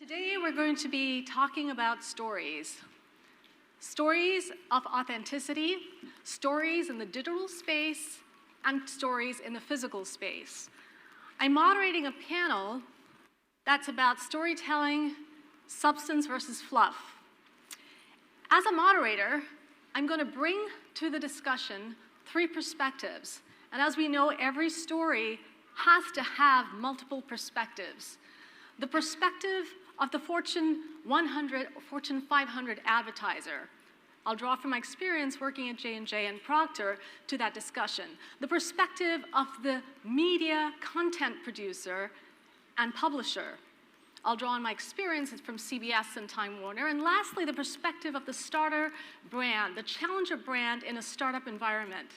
Today we're going to be talking about stories. Stories of authenticity, stories in the digital space, and stories in the physical space. I'm moderating a panel that's about storytelling, substance versus fluff. As a moderator, I'm going to bring to the discussion three perspectives. And as we know, every story has to have multiple perspectives. The perspective of the Fortune 100 or Fortune 500 advertiser. I'll draw from my experience working at J&J and Procter to that discussion. The perspective of the media content producer and publisher. I'll draw on my experiences from CBS and Time Warner. And lastly, the perspective of the starter brand, the challenger brand in a startup environment.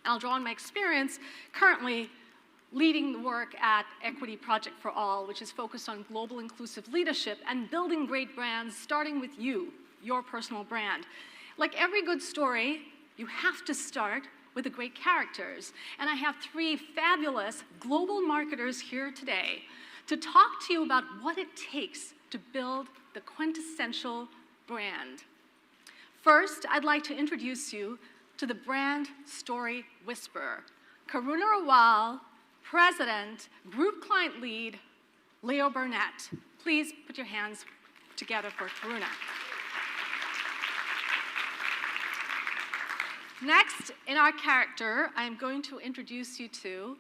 And I'll draw on my experience currently leading the work at EquityProjectForAll, which is focused on global inclusive leadership and building great brands, starting with you, your personal brand. Like every good story, you have to start with the great characters. And I have three fabulous global marketers here today to talk to you about what it takes to build the quintessential brand. First, I'd like to introduce you to the brand story whisperer, KARUNA RAWAL, President, Group Client Lead, Leo Burnett. Please put your hands together for KARUNA. Next, in our character, I'm going to introduce you to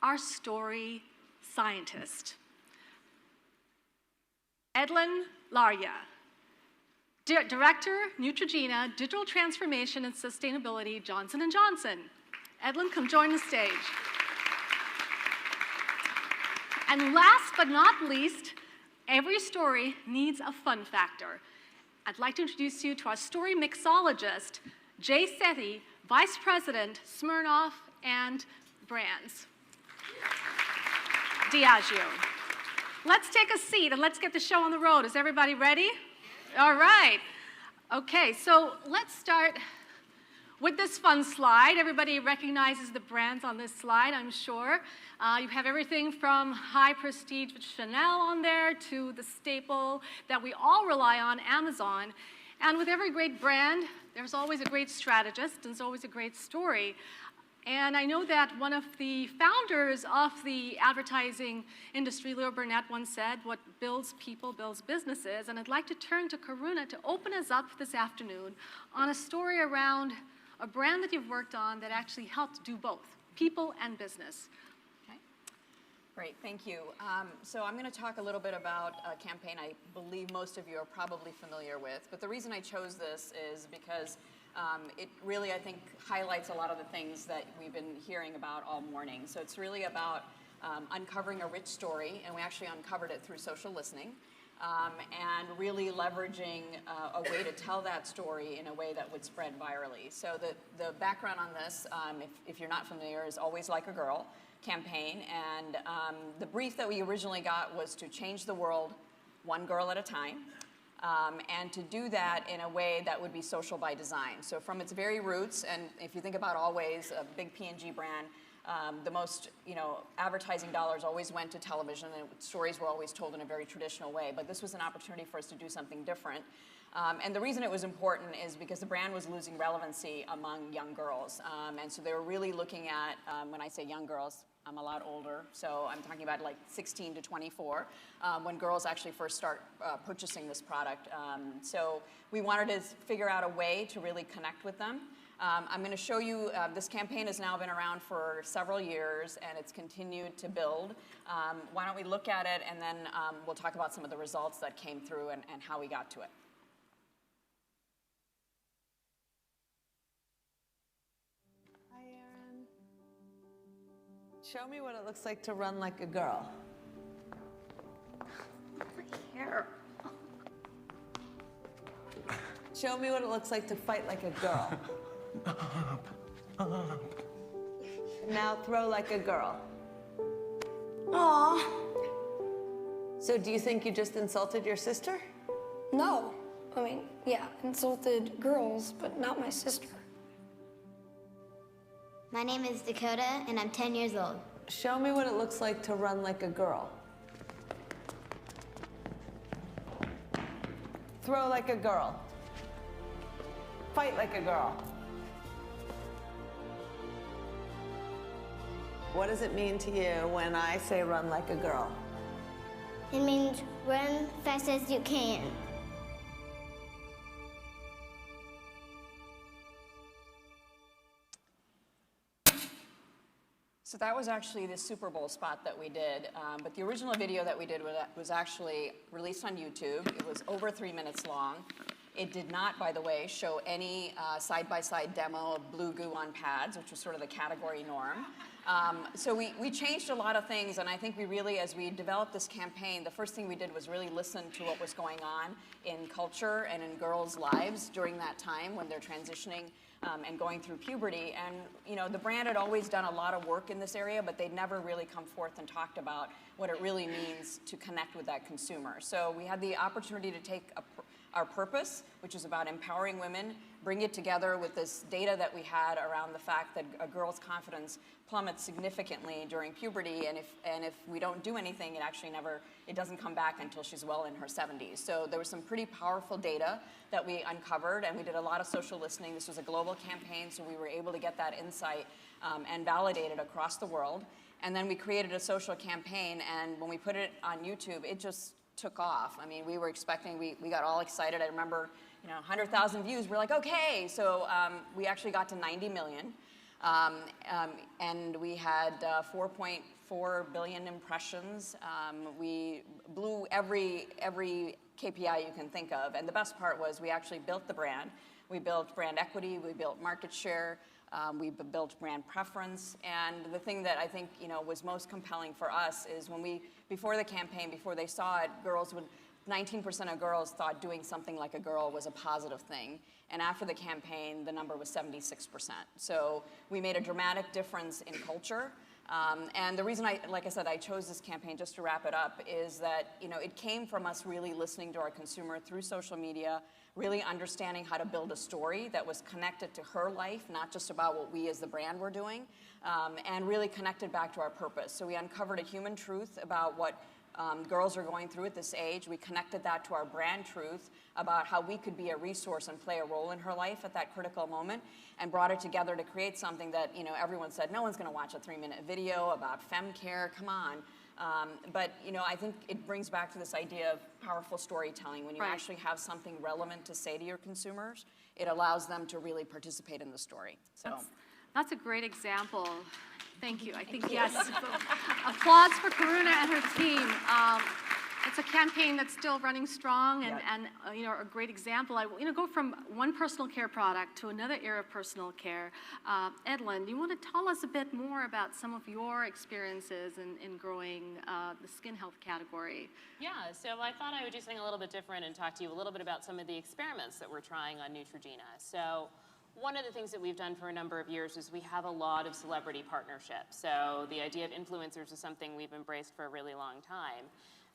our story scientist, EDLYNNE LARYEA, Director, Neutrogena, Digital Transformation and Sustainability, Johnson & Johnson. EDLYNNE, come join the stage. And last but not least, every story needs a fun factor. I'd like to introduce you to our story mixologist, SETHI, Vice President, Smirnoff and Brands, Diageo. Let's take a seat and let's get the show on the road. Is everybody ready? All right. Okay, so let's start with this fun slide. Everybody recognizes the brands on this slide, I'm sure. You have everything from high prestige with Chanel on there to the staple that we all rely on, Amazon. And with every great brand, there's always a great strategist and there's always a great story. And I know that one of the founders of the advertising industry, Leo Burnett, once said, what builds people builds businesses. And I'd like to turn to KARUNA to open us up this afternoon on a story around a brand that you've worked on that actually helped do both, people and business. Okay. Great, thank you. So I'm going to talk a little bit about a campaign I believe most of you are probably familiar with. But the reason I chose this is because it really, I think, highlights a lot of the things that we've been hearing about all morning. So it's really about uncovering a rich story, and we actually uncovered it through social listening, and really leveraging a way to tell that story in a way that would spread virally. So the background on this, if you're not familiar, is Always Like a Girl campaign. And the brief that we originally got was to change the world one girl at a time. And to do that in a way that would be social by design. So from its very roots, and if you think about Always, a big P&G brand, the most, advertising dollars always went to television, and stories were always told in a very traditional way. But this was an opportunity for us to do something different. And the reason it was important is because the brand was losing relevancy among young girls. And so they were really looking at, when I say young girls, I'm a lot older, so I'm talking about like 16 to 24, when girls actually first start purchasing this product. So we wanted to figure out a way to really connect with them. I'm going to show you, this campaign has now been around for several years, and it's continued to build. Why don't we look at it, and then we'll talk about some of the results that came through and how we got to it. Show me what it looks like to run like a girl. My hair. Show me what it looks like to fight like a girl. Now throw like a girl. Aww. So do you think you just insulted your sister? No. I mean, yeah, insulted girls, but not my sister. My name is Dakota, and I'm 10 years old. Show me what it looks like to run like a girl. Throw like a girl. Fight like a girl. What does it mean to you when I say run like a girl? It means run fast as you can. So that was actually the Super Bowl spot that we did, but the original video that we did was actually released on YouTube. It was over 3 minutes long. It did not, by the way, show any side-by-side demo of blue goo on pads, which was sort of the category norm. So we changed a lot of things, and I think we really, as we developed this campaign, the first thing we did was really listen to what was going on in culture and in girls' lives during that time when they're transitioning and going through puberty. And you know, the brand had always done a lot of work in this area, but they'd never really come forth and talked about what it really means to connect with that consumer. So we had the opportunity to take our purpose, which is about empowering women, bring it together with this data that we had around the fact that a girl's confidence plummets significantly during puberty, and if we don't do anything, it doesn't come back until she's well in her 70s. So there was some pretty powerful data that we uncovered, and we did a lot of social listening. This was a global campaign, so we were able to get that insight and validate it across the world. And then we created a social campaign, and when we put it on YouTube, it just took off. I mean, we were expecting, we got all excited. I remember, 100,000 views. We're like, okay. So we actually got to 90 million. And we had 4.4 billion impressions. We blew every KPI you can think of. And the best part was we actually built the brand. We built brand equity. We built market share. We built brand preference. And the thing that I think was most compelling for us is when before the campaign, before they saw it, 19% of girls thought doing something like a girl was a positive thing. And after the campaign, the number was 76%. So we made a dramatic difference in culture. And the reason like I said, I chose this campaign, just to wrap it up, is that it came from us really listening to our consumer through social media, really understanding how to build a story that was connected to her life, not just about what we as the brand were doing, and really connected back to our purpose. So we uncovered a human truth about what girls are going through at this age. We connected that to our brand truth about how we could be a resource and play a role in her life at that critical moment, and brought it together to create something that everyone said, no one's going to watch a 3-minute video about femcare, come on. But I think it brings back to this idea of powerful storytelling. When you actually have something relevant to say to your consumers, it allows them to really participate in the story. So that's a great example. Thank you. I think, yes, applause for KARUNA and her team. It's a campaign that's still running strong and a great example. I go from one personal care product to another era of personal care. EDLYNNE, do you want to tell us a bit more about some of your experiences in growing the skin health category? Yeah, so I thought I would do something a little bit different and talk to you a little bit about some of the experiments that we're trying on Neutrogena. So one of the things that we've done for a number of years is we have a lot of celebrity partnerships. So the idea of influencers is something we've embraced for a really long time.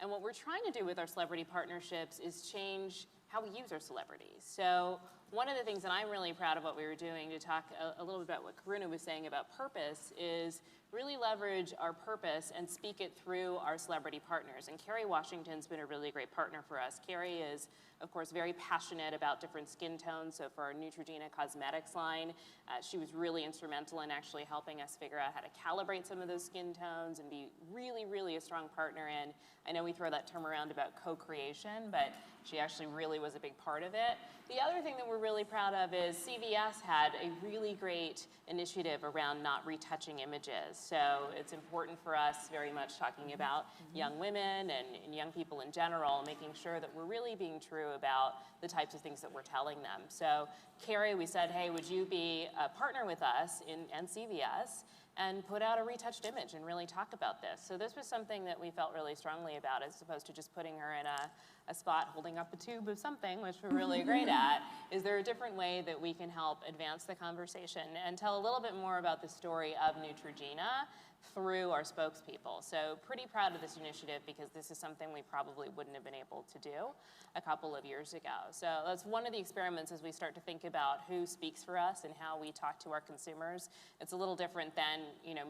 And what we're trying to do with our celebrity partnerships is change how we use our celebrities. So one of the things that I'm really proud of what we were doing, to talk a little bit about what KARUNA was saying about purpose, is really leverage our purpose and speak it through our celebrity partners. And Kerry Washington's been a really great partner for us. Kerry is, of course, very passionate about different skin tones. So for our Neutrogena cosmetics line, she was really instrumental in actually helping us figure out how to calibrate some of those skin tones and be really, really a strong partner in. I know we throw that term around about co-creation, but she actually really was a big part of it. The other thing that we're really proud of is CVS had a really great initiative around not retouching images. So it's important for us, very much talking about young women and young people in general, making sure that we're really being true about the types of things that we're telling them. So Kerry, we said, hey, would you be a partner with us and CVS and put out a retouched image and really talk about this? So this was something that we felt really strongly about, as opposed to just putting her in a spot holding up a tube of something, which we're really great at. Is there a different way that we can help advance the conversation and tell a little bit more about the story of Neutrogena through our spokespeople? So pretty proud of this initiative, because this is something we probably wouldn't have been able to do a couple of years ago. So that's one of the experiments as we start to think about who speaks for us and how we talk to our consumers. It's a little different than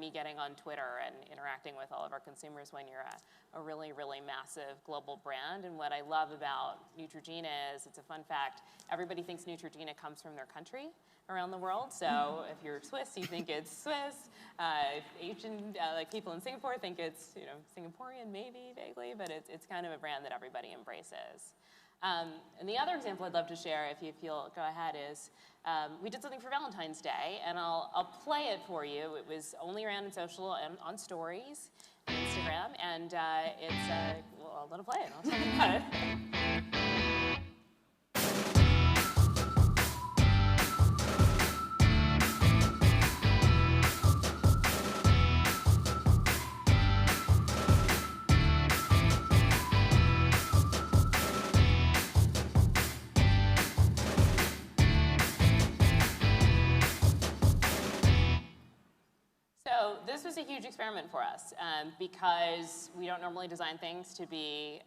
me getting on Twitter and interacting with all of our consumers when you're a really, really massive global brand. And what I love about Neutrogena is, it's a fun fact, everybody thinks Neutrogena comes from their country around the world. So if you're Swiss, you think it's Swiss. Asian, like people in Singapore think it's Singaporean, maybe vaguely, but it's kind of a brand that everybody embraces. And the other example I'd love to share, if you feel, go ahead, is we did something for Valentine's Day, and I'll play it for you. It was only around in social and on stories, on Instagram, and well, I'll let it play it. I'll tell you about it. So this was a huge experiment for us because we don't normally design things to be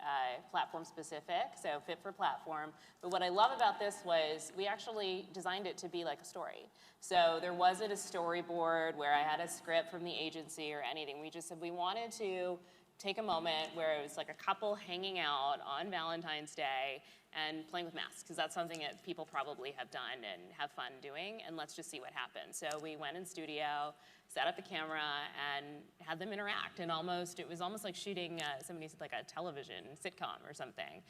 platform specific, so fit for platform. But what I love about this was we actually designed it to be like a story. So there wasn't a storyboard where I had a script from the agency or anything. We just said we wanted to take a moment where it was like a couple hanging out on Valentine's Day and playing with masks, because that's something that people probably have done and have fun doing, and let's just see what happens. So we went in studio, set up the camera, and had them interact, and it was almost like shooting, somebody said like a television sitcom or something,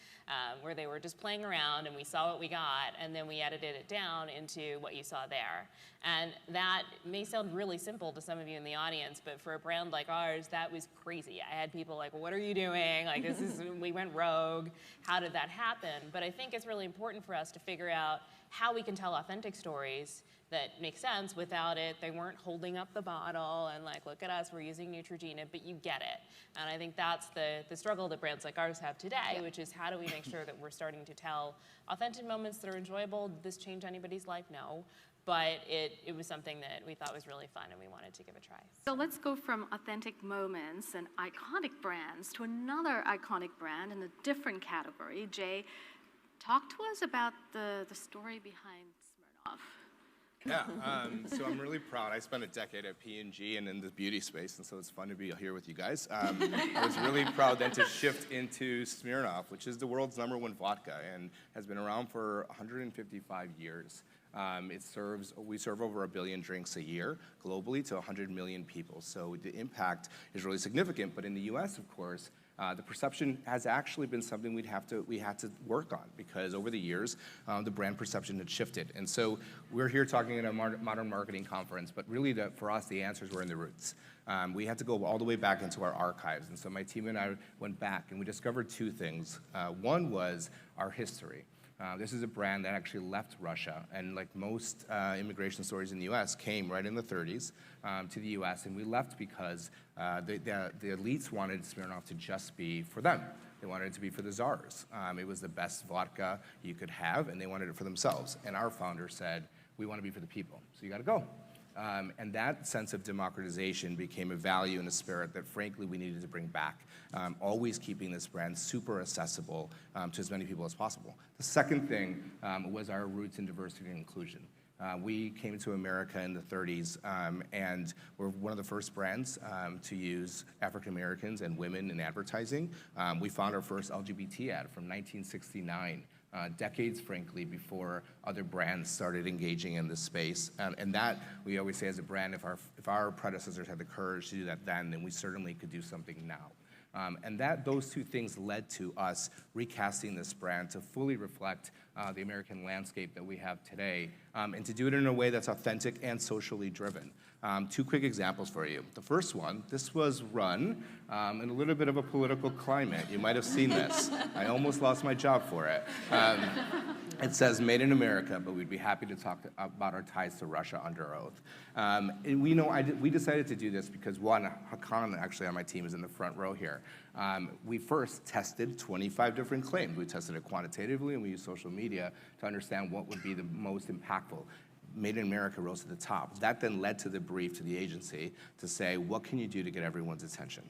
where they were just playing around, and we saw what we got, and then we edited it down into what you saw there. And that may sound really simple to some of you in the audience, but for a brand like ours, that was crazy. I had people like, well, what are you doing? Like, we went rogue. How did that happen? But I think it's really important for us to figure out how we can tell authentic stories that make sense without it. They weren't holding up the bottle and like, look at us, we're using Neutrogena, but you get it. And I think that's the struggle that brands like ours have today, which is how do we make sure that we're starting to tell authentic moments that are enjoyable? Did this change anybody's life? No. But it was something that we thought was really fun and we wanted to give a try. So let's go from authentic moments and iconic brands to another iconic brand in a different category. Jay, talk to us about the story behind Smirnoff. Yeah, so I'm really proud. I spent a decade at P&G and in the beauty space, and so it's fun to be here with you guys. I was really proud then to shift into Smirnoff, which is the world's #1 vodka and has been around for 155 years. We serve over 1 billion drinks a year globally to 100 million people. So the impact is really significant. But in the US, of course, the perception has actually been something we had to work on, because over the years, the brand perception had shifted. And so we're here talking at a modern marketing conference, but really for us, the answers were in the roots. We had to go all the way back into our archives. And so my team and I went back and we discovered 2 things. One was our history. This is a brand that actually left Russia, and like most immigration stories in the US, came right in the 30s to the US, and we left because the elites wanted Smirnoff to just be for them. They wanted it to be for the czars. It was the best vodka you could have, and they wanted it for themselves. And our founder said, we want to be for the people, so you got to go. And that sense of democratization became a value and a spirit that, frankly, we needed to bring back, always keeping this brand super accessible to as many people as possible. The second thing was our roots in diversity and inclusion. We came to America in the 30s, and we're one of the first brands to use African Americans and women in advertising. We found our first LGBT ad from 1969. Decades, frankly, before other brands started engaging in this space. And that, we always say as a brand, if our predecessors had the courage to do that then we certainly could do something now. And those 2 things led to us recasting this brand to fully reflect the American landscape that we have today, and to do it in a way that's authentic and socially driven. 2 quick examples for you. The first one, this was run in a little bit of a political climate. You might have seen this. I almost lost my job for it. It says, made in America, but we'd be happy to talk about our ties to Russia under oath. And we decided to do this because, one, Hakan, actually on my team, is in the front row here. We first tested 25 different claims. We tested it quantitatively, and we used social media to understand what would be the most impactful. Made in America rose to the top. That then led to the brief to the agency to say, what can you do to get everyone's attention?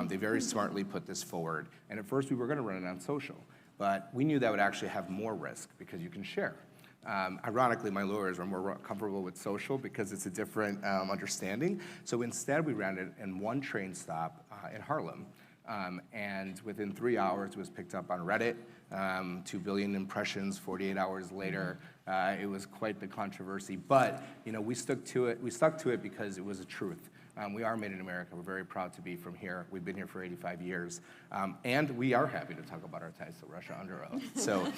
They very smartly put this forward. And at first, we were going to run it on social. But we knew that would actually have more risk because you can share. Ironically, my lawyers are more comfortable with social because it's a different understanding. So instead, we ran it in one train stop in Harlem. And within 3 hours, it was picked up on Reddit. 2 billion impressions 48 hours later. It was quite the controversy, but we stuck to it. We stuck to it because it was the truth. We are made in America. We're very proud to be from here. We've been here for 85 years. And we are happy to talk about our ties to Russia under oath. So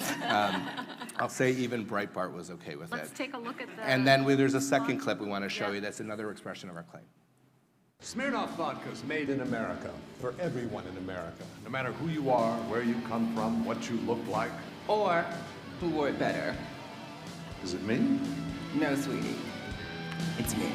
I'll say even Breitbart was okay with it. Let's take a look at the... And then there's a second clip we want to show you that's another expression of our claim. Smirnoff vodka is made in America for everyone in America. No matter who you are, where you come from, what you look like. Or who wore it better. Is it me? No, sweetie. It's me.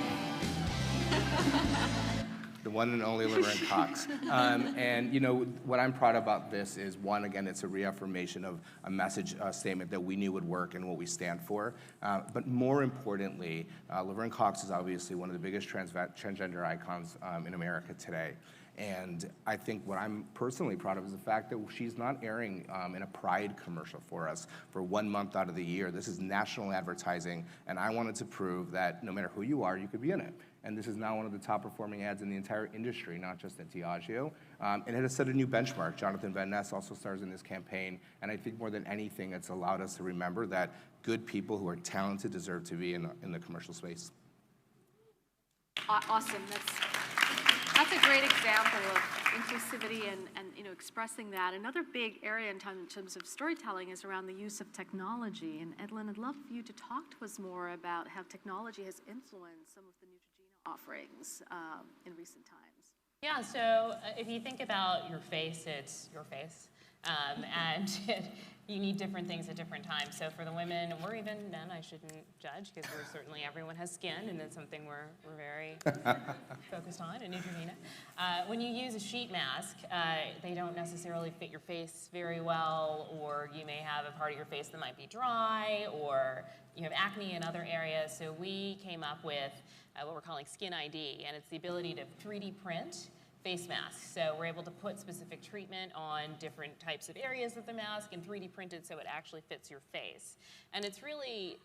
The one and only Laverne Cox. And what I'm proud about this is, one, again, it's a reaffirmation of a message statement that we knew would work and what we stand for. But more importantly, Laverne Cox is obviously one of the biggest transgender icons in America today. And I think what I'm personally proud of is the fact that she's not airing in a Pride commercial for us for 1 month out of the year. This is national advertising, and I wanted to prove that no matter who you are, you could be in it. And this is now one of the top performing ads in the entire industry, not just at Diageo. And it has set a new benchmark. Jonathan Van Ness also stars in this campaign. And I think more than anything, it's allowed us to remember that good people who are talented deserve to be in the commercial space. Awesome. That's a great example of inclusivity and expressing that. Another big area in terms of storytelling is around the use of technology. And EDLYNNE, I'd love for you to talk to us more about how technology has influenced some of the Neutrogena offerings in recent times. Yeah, so if you think about your face, it's your face. And you need different things at different times. So for the women, or even men, I shouldn't judge, because everyone has skin, and it's something we're very focused on in Neutrogena. When you use a sheet mask, they don't necessarily fit your face very well, or you may have a part of your face that might be dry, or you have acne in other areas. So we came up with what we're calling Skin ID, and it's the ability to 3D print face masks. So we're able to put specific treatment on different types of areas of the mask and 3D printed so it actually fits your face. And it's really,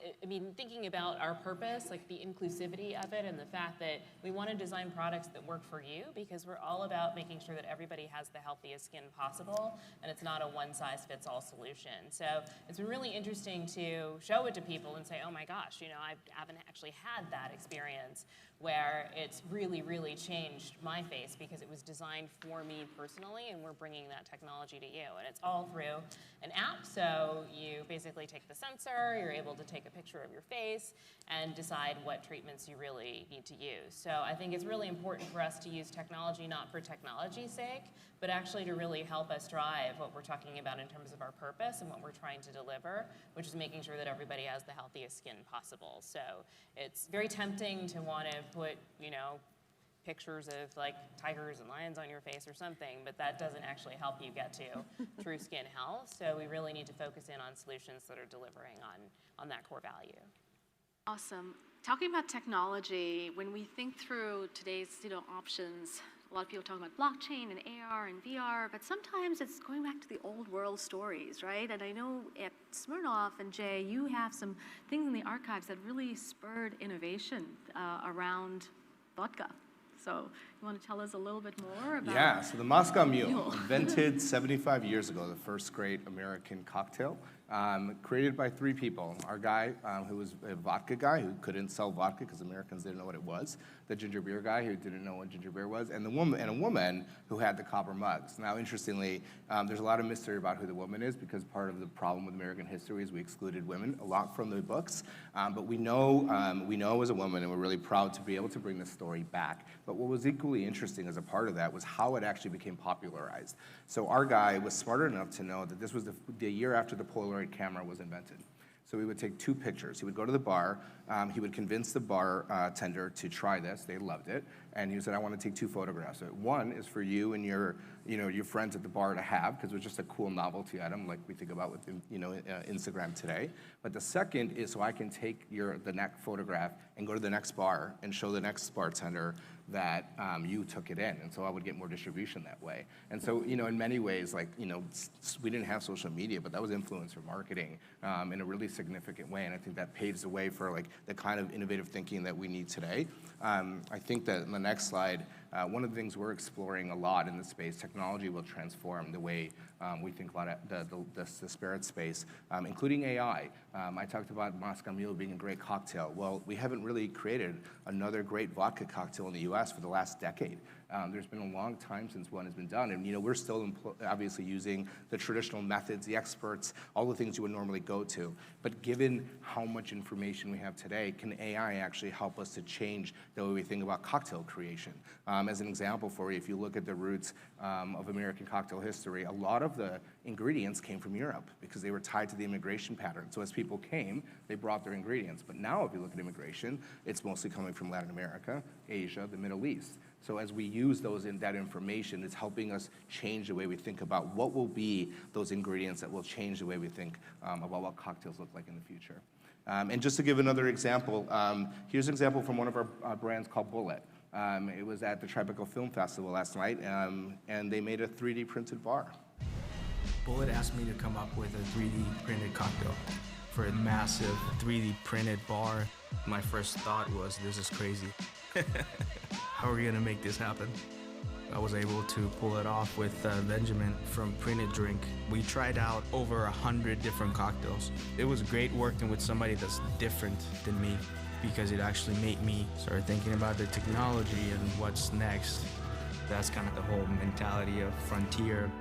thinking about our purpose, like the inclusivity of it and the fact that we want to design products that work for you, because we're all about making sure that everybody has the healthiest skin possible, and it's not a one-size-fits-all solution. So it's been really interesting to show it to people and say, oh my gosh, I haven't actually had that experience where it's really, really changed my face because it was designed for me personally, and we're bringing that technology to you. And it's all through an app, so you basically take the sensor, you're able to take a picture of your face and decide what treatments you really need to use. So I think it's really important for us to use technology not for technology's sake, but actually to really help us drive what we're talking about in terms of our purpose and what we're trying to deliver, which is making sure that everybody has the healthiest skin possible. So it's very tempting to want to put, pictures of like tigers and lions on your face or something, but that doesn't actually help you get to true skin health. So we really need to focus in on solutions that are delivering on that core value. Awesome. Talking about technology, when we think through today's options, a lot of people talk about blockchain and AR and VR, but sometimes it's going back to the old world stories, right? And I know at Smirnoff and Jay, you have some things in the archives that really spurred innovation around vodka. So you want to tell us a little bit more about... Yeah, so the Moscow Mule, invented 75 years ago, the first great American cocktail, created by 3 people. Our guy, who was a vodka guy who couldn't sell vodka because Americans didn't know what it was, the ginger beer guy who didn't know what ginger beer was, and a woman who had the copper mugs. Now, interestingly, there's a lot of mystery about who the woman is, because part of the problem with American history is we excluded women a lot from the books. But we know it was a woman, and we're really proud to be able to bring this story back. But what was equally interesting as a part of that was how it actually became popularized. So our guy was smart enough to know that this was the year after the Polaroid camera was invented. So we would take 2 pictures. He would go to the bar. He would convince the bar tender to try this. They loved it. And he said, I want to take 2 photographs. One is for you and your friends at the bar to have, because it was just a cool novelty item like we think about with Instagram today. But the second is so I can take the neck photograph and go to the next bar and show the next bartender that you took it in. And so I would get more distribution that way. And so, in many ways, like, we didn't have social media, but that was influencer marketing in a really significant way. And I think that paves the way for like the kind of innovative thinking that we need today. I think that in the next slide, one of the things we're exploring a lot in this space, technology will transform the way we think about the spirit space, including AI. I talked about Moscato being a great cocktail. Well, we haven't really created another great vodka cocktail in the US for the last decade. There's been a long time since one has been done, and we're still obviously using the traditional methods, the experts, all the things you would normally go to. But given how much information we have today, can AI actually help us to change the way we think about cocktail creation? As an example for you, if you look at the roots of American cocktail history, a lot of the ingredients came from Europe because they were tied to the immigration pattern. So as people came, they brought their ingredients. But now if you look at immigration, it's mostly coming from Latin America, Asia, the Middle East. So as we use that information, it's helping us change the way we think about what will be those ingredients that will change the way we think about what cocktails look like in the future. And just to give another example, here's an example from one of our brands called Bullet. It was at the Tribeca Film Festival last night, and they made a 3D printed bar. Bullet asked me to come up with a 3D printed cocktail for a massive 3D printed bar. My first thought was, this is crazy. How are we gonna make this happen? I was able to pull it off with Benjamin from Printed Drink. We tried out over 100 different cocktails. It was great working with somebody that's different than me because it actually made me start thinking about the technology and what's next. That's kind of the whole mentality of Frontier.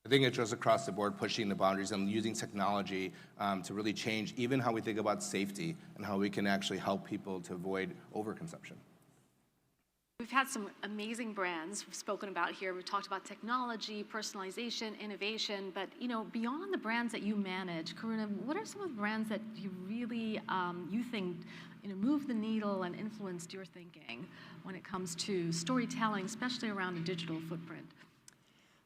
I think it's just across the board pushing the boundaries and using technology to really change even how we think about safety and how we can actually help people to avoid overconsumption. We've had some amazing brands we've spoken about here. We've talked about technology, personalization, innovation, but beyond the brands that you manage, Karuna, what are some of the brands that you really, you think, moved the needle and influenced your thinking when it comes to storytelling, especially around a digital footprint?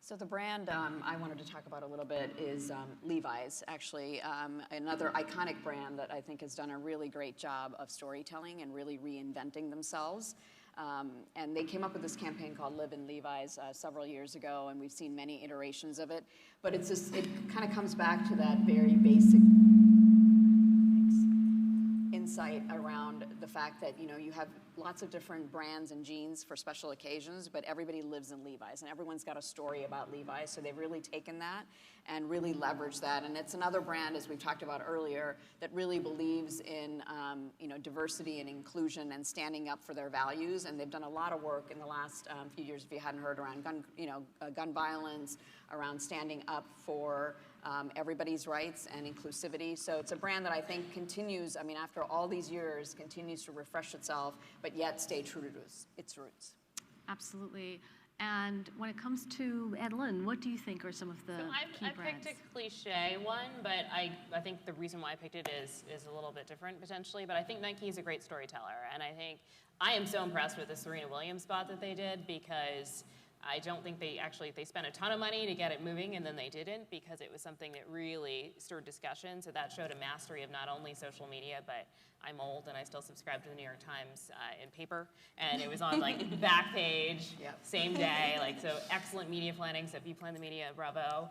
So the brand I wanted to talk about a little bit is Levi's, actually, another iconic brand that I think has done a really great job of storytelling and really reinventing themselves. And they came up with this campaign called Live in Levi's several years ago, and we've seen many iterations of it. But it kind of comes back to that very basic insight around the fact that you have lots of different brands and jeans for special occasions, but everybody lives in Levi's, and everyone's got a story about Levi's, so they've really taken that and really leveraged that. And it's another brand, as we've talked about earlier, that really believes in diversity and inclusion and standing up for their values. And they've done a lot of work in the last few years, if you hadn't heard, around gun violence, around standing up for everybody's rights and inclusivity. So it's a brand that I think continues, after all these years, continues to refresh itself, but yet stay true to its roots. Absolutely. And when it comes to EDLYNNE, what do you think are some of the key brands? I picked a cliche one, but I think the reason why I picked it is a little bit different potentially, but I think Nike is a great storyteller, and I am so impressed with the Serena Williams spot that they did, because I don't think they spent a ton of money to get it moving, and then they didn't, because it was something that really stirred discussion. So that showed a mastery of not only social media, but I'm old and I still subscribe to the New York Times in paper, and it was on like the back page, same day, so excellent media planning. So if you plan the media, bravo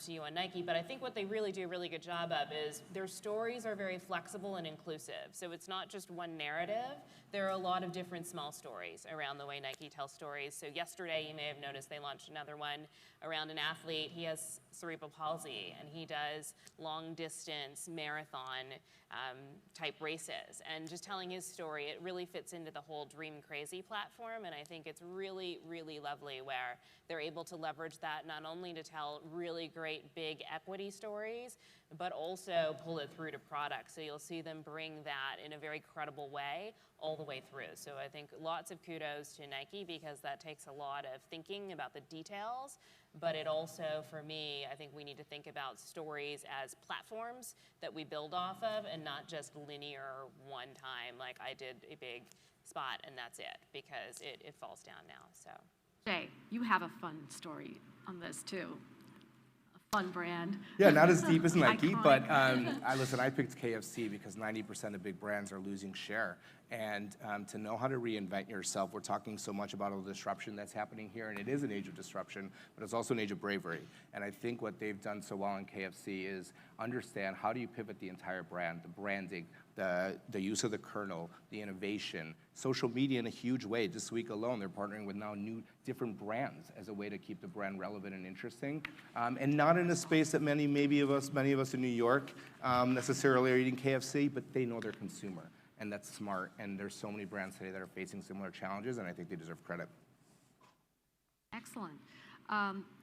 to you on Nike. But I think what they really do a really good job of is their stories are very flexible and inclusive. So it's not just one narrative. There are a lot of different small stories around the way Nike tells stories. So yesterday, you may have noticed they launched another one around an athlete. He has cerebral palsy, and he does long distance marathon type races. And just telling his story, it really fits into the whole Dream Crazy platform. And I think it's really, really lovely where they're able to leverage that not only to tell really great big equity stories, but also pull it through to products. So you'll see them bring that in a very credible way all the way through. So I think lots of kudos to Nike, because that takes a lot of thinking about the details, but it also, for me, I think we need to think about stories as platforms that we build off of, and not just linear one time, like I did a big spot and that's it, because it falls down now, so. Jay, you have a fun story on this too. A fun brand. Yeah, not as deep as Nike, Iconic. but I picked KFC because 90% of big brands are losing share. And to know how to reinvent yourself, we're talking so much about all the disruption that's happening here, and it is an age of disruption, but it's also an age of bravery. And I think what they've done so well in KFC is understand how do you pivot the entire brand, the branding, the use of the kernel, the innovation, social media in a huge way. This week alone, they're partnering with now new different brands as a way to keep the brand relevant and interesting, and not in a space that many of us in New York necessarily are eating KFC, but they know their consumer, and that's smart. And there's so many brands today that are facing similar challenges, and I think they deserve credit. Excellent.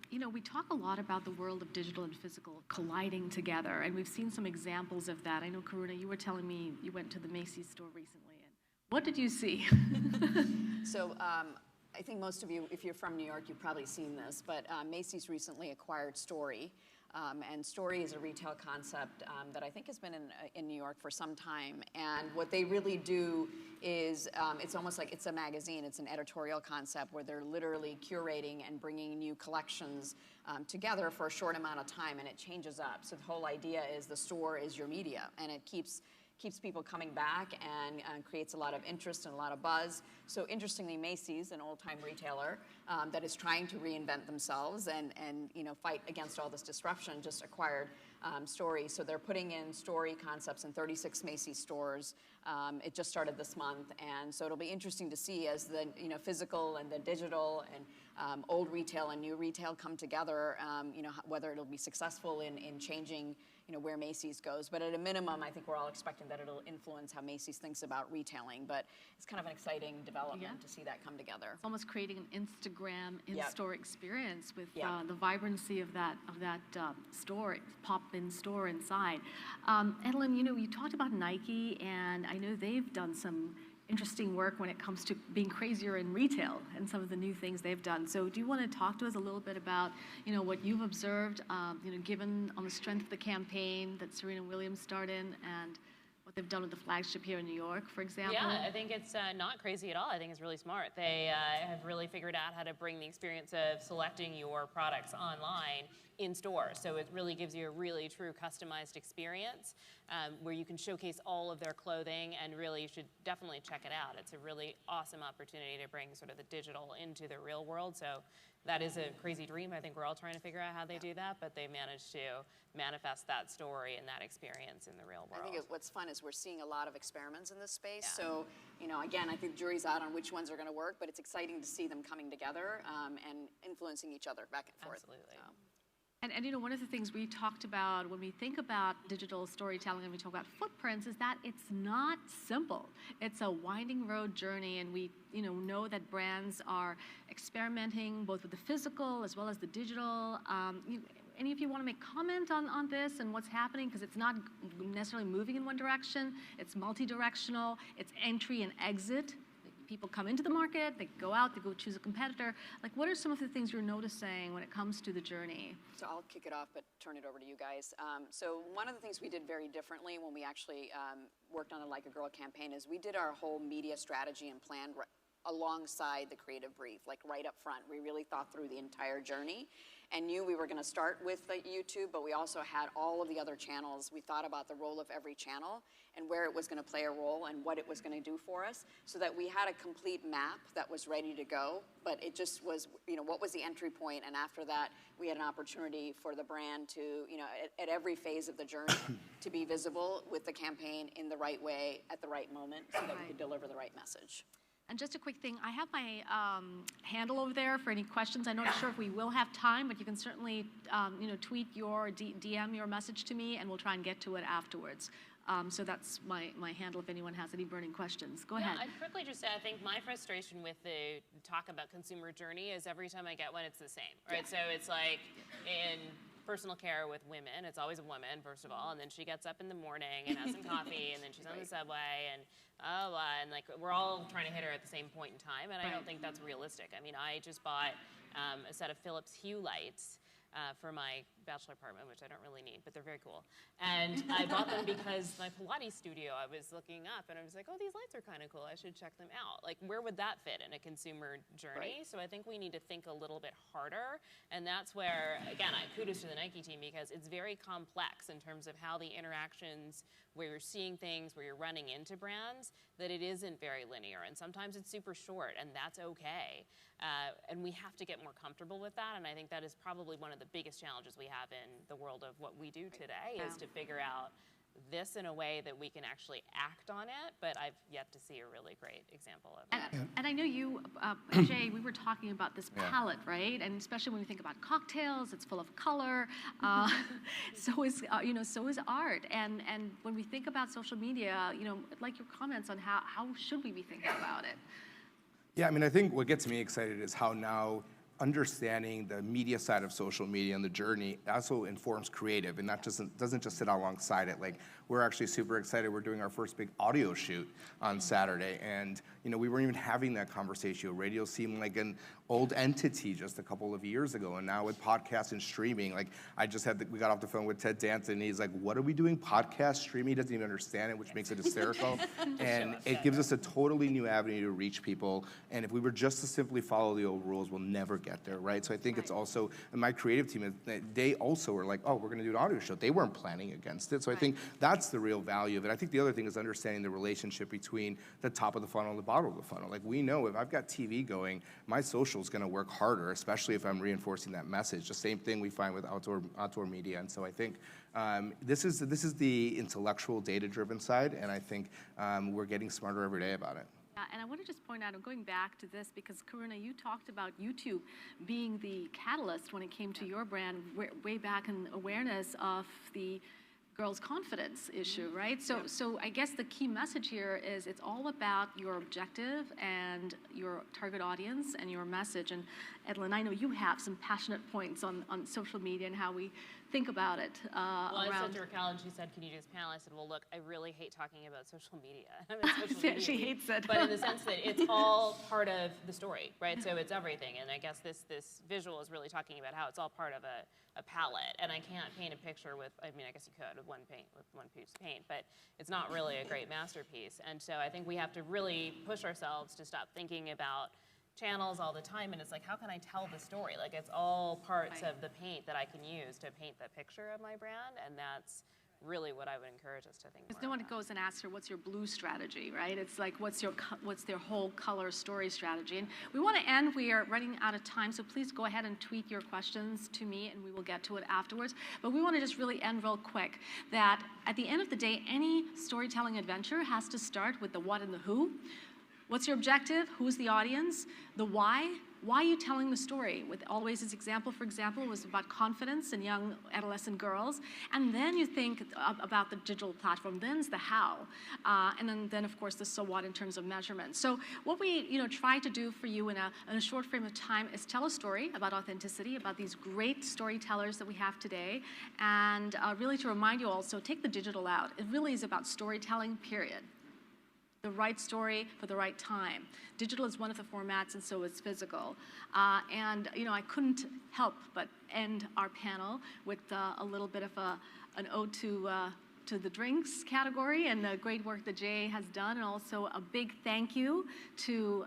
You know, we talk a lot about the world of digital and physical colliding together, and we've seen some examples of that. I know, Karuna, you were telling me you went to the Macy's store recently, and what did you see? So I think most of you, if you're from New York, you've probably seen this, but Macy's recently acquired Story. And Story is a retail concept that I think has been in New York for some time. And what they really do is, it's almost like it's a magazine. It's an editorial concept where they're literally curating and bringing new collections together for a short amount of time, and it changes up. So the whole idea is the store is your media, and it keeps people coming back and creates a lot of interest and a lot of buzz. So interestingly, Macy's, an old-time retailer that is trying to reinvent themselves and fight against all this disruption, just acquired Story. So they're putting in Story concepts in 36 Macy's stores. It just started this month, and so it'll be interesting to see as the physical and the digital and old retail and new retail come together. Whether it'll be successful in changing where Macy's goes. But at a minimum, I think we're all expecting that it'll influence how Macy's thinks about retailing. But it's kind of an exciting development to see that come together. It's almost creating an Instagram in-store experience with the vibrancy of that store, pop-in store inside. EDLYNNE, you talked about Nike, and I know they've done some interesting work when it comes to being crazier in retail and some of the new things they've done. So do you want to talk to us a little bit about, what you've observed, given on the strength of the campaign that Serena Williams started and what they've done with the flagship here in New York, for example? Yeah, I think it's not crazy at all. I think it's really smart. They have really figured out how to bring the experience of selecting your products online in store. So it really gives you a really true customized experience where you can showcase all of their clothing, and really you should definitely check it out. It's a really awesome opportunity to bring sort of the digital into the real world. So that is a crazy dream. I think we're all trying to figure out how they do that, but they managed to manifest that story and that experience in the real world. I think what's fun is we're seeing a lot of experiments in this space. Yeah. So, again, I think the jury's out on which ones are going to work, but it's exciting to see them coming together and influencing each other back and forth. Absolutely. And one of the things we talked about when we think about digital storytelling and we talk about footprints is that it's not simple. It's a winding road journey, and we know that brands are experimenting both with the physical as well as the digital. Any of you want to make comment on this and what's happening? Because it's not necessarily moving in one direction. It's multi-directional. It's entry and exit. People come into the market, they go out, they go choose a competitor. Like, what are some of the things you're noticing when it comes to the journey? So I'll kick it off, but turn it over to you guys. So one of the things we did very differently when we actually worked on a Like a Girl campaign is we did our whole media strategy and plan alongside the creative brief, like right up front. We really thought through the entire journey and knew we were going to start with YouTube, but we also had all of the other channels. We thought about the role of every channel and where it was going to play a role and what it was going to do for us, so that we had a complete map that was ready to go, but it just was, what was the entry point, and after that, we had an opportunity for the brand to, at every phase of the journey, to be visible with the campaign in the right way, at the right moment, so that we could deliver the right message. And just a quick thing, I have my handle over there for any questions. I'm not sure if we will have time, but you can certainly tweet your, DM your message to me, and we'll try and get to it afterwards. So that's my handle if anyone has any burning questions. Go ahead. I'd quickly just say, I think my frustration with the talk about consumer journey is every time I get one, it's the same, right? So it's like in personal care with women, it's always a woman, first of all, and then she gets up in the morning and has some coffee, and then she's on the subway, and like we're all trying to hit her at the same point in time, and I don't think that's realistic. I mean, I just bought a set of Philips Hue lights for my bachelor apartment, which I don't really need, but they're very cool. And I bought them because my Pilates studio, I was looking up and I was like, oh, these lights are kind of cool. I should check them out. Like, where would that fit in a consumer journey? Right. So I think we need to think a little bit harder. And that's where, again, kudos to the Nike team, because it's very complex in terms of how the interactions, where you're seeing things, where you're running into brands, that it isn't very linear. And sometimes it's super short, and that's okay. And we have to get more comfortable with that. And I think that is probably one of the biggest challenges we have in the world of what we do today, is to figure out this in a way that we can actually act on it, but I've yet to see a really great example of that. And I know you, Jay, we were talking about this palette, right? And especially when we think about cocktails, it's full of color. So is art. And when we think about social media, I'd like your comments on how should we be thinking about it? Yeah, I mean, I think what gets me excited is how now understanding the media side of social media and the journey also informs creative, and doesn't just sit alongside it. Like, we're actually super excited. We're doing our first big audio shoot on Saturday, and we weren't even having that conversation. Radio seemed like an old entity just a couple of years ago, and now with podcasts and streaming, like we got off the phone with Ted Danson, and he's like, "What are we doing? Podcast streaming?" He doesn't even understand it, which makes it hysterical, and it gives us a totally new avenue to reach people. And if we were just to simply follow the old rules, we'll never get there, right? So I think it's also, and my creative team, they also were like, "Oh, we're going to do an audio show." They weren't planning against it, so I think that's the real value of it. I think the other thing is understanding the relationship between the top of the funnel and the bottom of the funnel. Like, we know if I've got TV going, my social is going to work harder, especially if I'm reinforcing that message. The same thing we find with outdoor media. And so I think this is the intellectual, data-driven side, and I think we're getting smarter every day about it. And I want to just point out, I'm going back to this because, Karuna, you talked about YouTube being the catalyst when it came to your brand way back in awareness of the girls' confidence issue, right? So I guess the key message here is it's all about your objective and your target audience and your message. And EDLYNNE, I know you have some passionate points on social media and how we think about it. I said to Raquelle, and she said, "Can you do this panel?" I said, "Well, look, I really hate talking about social media." I'm in social media she hates it. But in the sense that it's all part of the story, right? So it's everything. And I guess this visual is really talking about how it's all part of a palette. And I can't paint a picture with, I mean, I guess you could with one piece of paint, but it's not really a great masterpiece. And so I think we have to really push ourselves to stop thinking about channels all the time, and it's like, how can I tell the story? Like, it's all parts of the paint that I can use to paint the picture of my brand, and that's really what I would encourage us to think more Because no one about. goes and asks her, what's your blue strategy, right? It's like, what's their whole color story strategy? And we want to end, we are running out of time, so please go ahead and tweet your questions to me, and we will get to it afterwards. But we want to just really end real quick, that at the end of the day, any storytelling adventure has to start with the what and the who. What's your objective? Who's the audience? The why? Why are you telling the story? With Always This Example, for example, was about confidence in young adolescent girls. And then you think about the digital platform. Then it's the how. And then, of course, the so what in terms of measurement. So what we try to do for you in a short frame of time is tell a story about authenticity, about these great storytellers that we have today. And really to remind you also, take the digital out. It really is about storytelling, period. The right story for the right time. Digital is one of the formats, and so is physical. And I couldn't help but end our panel with a little bit of an ode to the drinks category and the great work that Jay has done, and also a big thank you to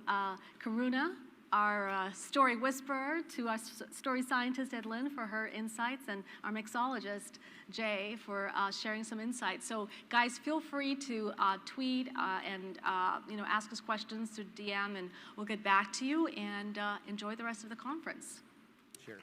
KARUNA, our story whisperer, to our story scientist, EDLYNNE, for her insights, and our mixologist, Jay, for sharing some insights. So guys, feel free to tweet and ask us questions through DM, and we'll get back to you, and enjoy the rest of the conference. Cheers.